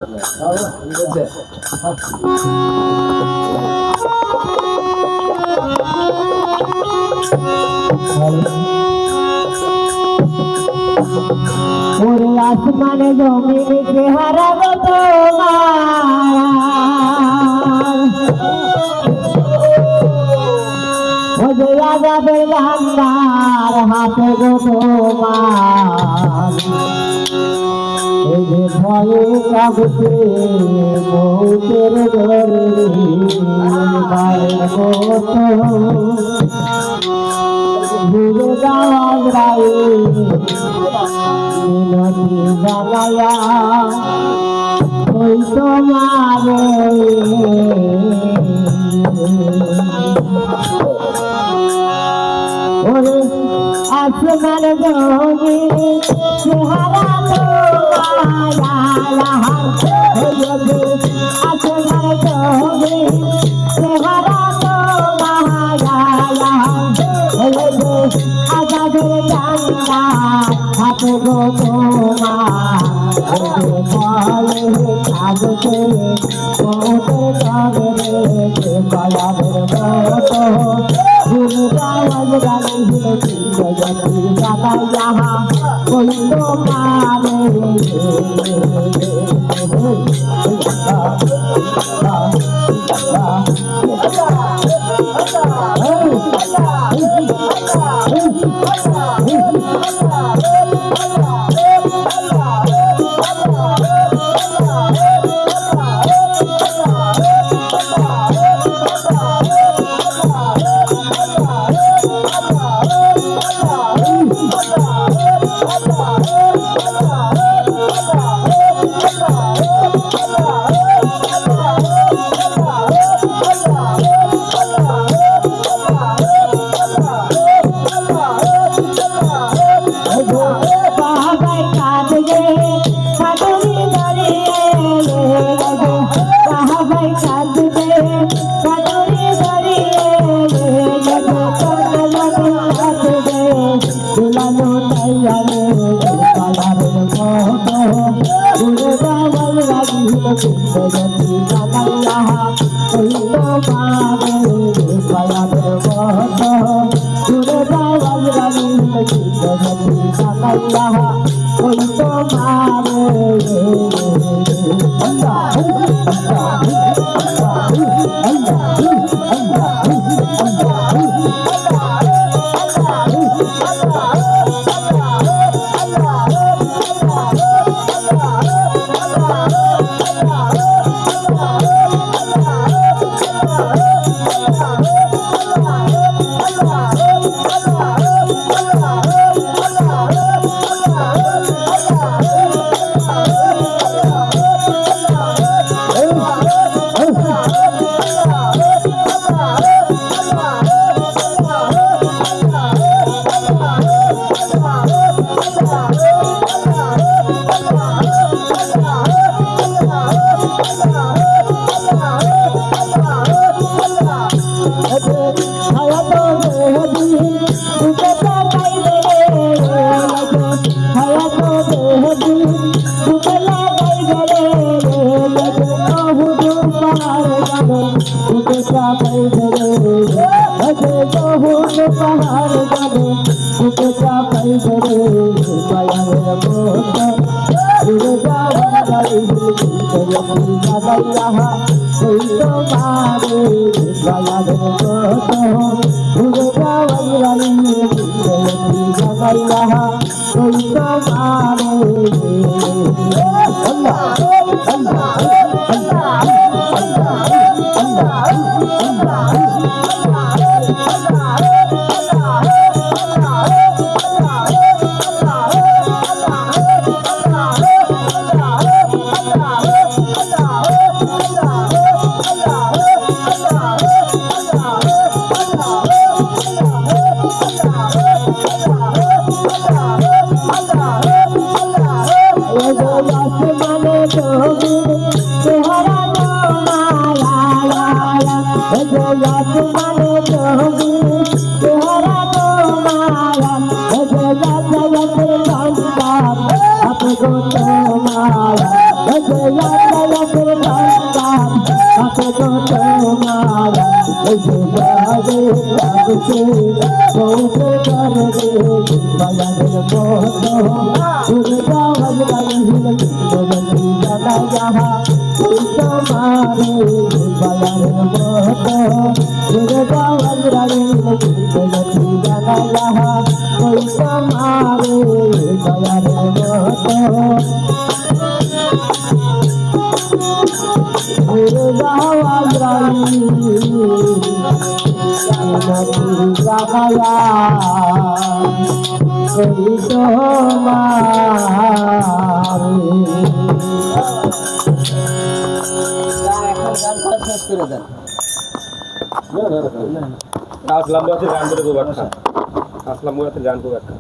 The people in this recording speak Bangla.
ওরে আসমানে জমিনে চেহারা গো তোমার ওরে আজাবের ভান্ডার হাতে গো তোমার এই যে ভয়ে কাঁপছে মৌতের ঘরে মায়ের মতো ঘুরে যাওয়ার রায়ে মিনতি জানায়া ওই তোমারে ওরে আসমান জমি চেহারা আসমান জমি চেহারা আজাদের জানলা হাতে গো তোমার কাগজে মোদের কাগজে বায়াদের মতো গুরু গাওয়াজ গালি হিলছি জগতি জানা যাহা কই তোমারে Jaya লাগছে বউকে করে রে বাজারের মতো দুর্গা বাজারে হিলে বলছি দাদা যাহা তোমারে বাজারের মতো দুর্গা বাজারে হিলে বলছি দাদা যাহা তোমারে বাজারের মতো দুর্গা বাজারে করি তোমারে আসলাম গান করে দেবো একটা আসলাম গান করে একটা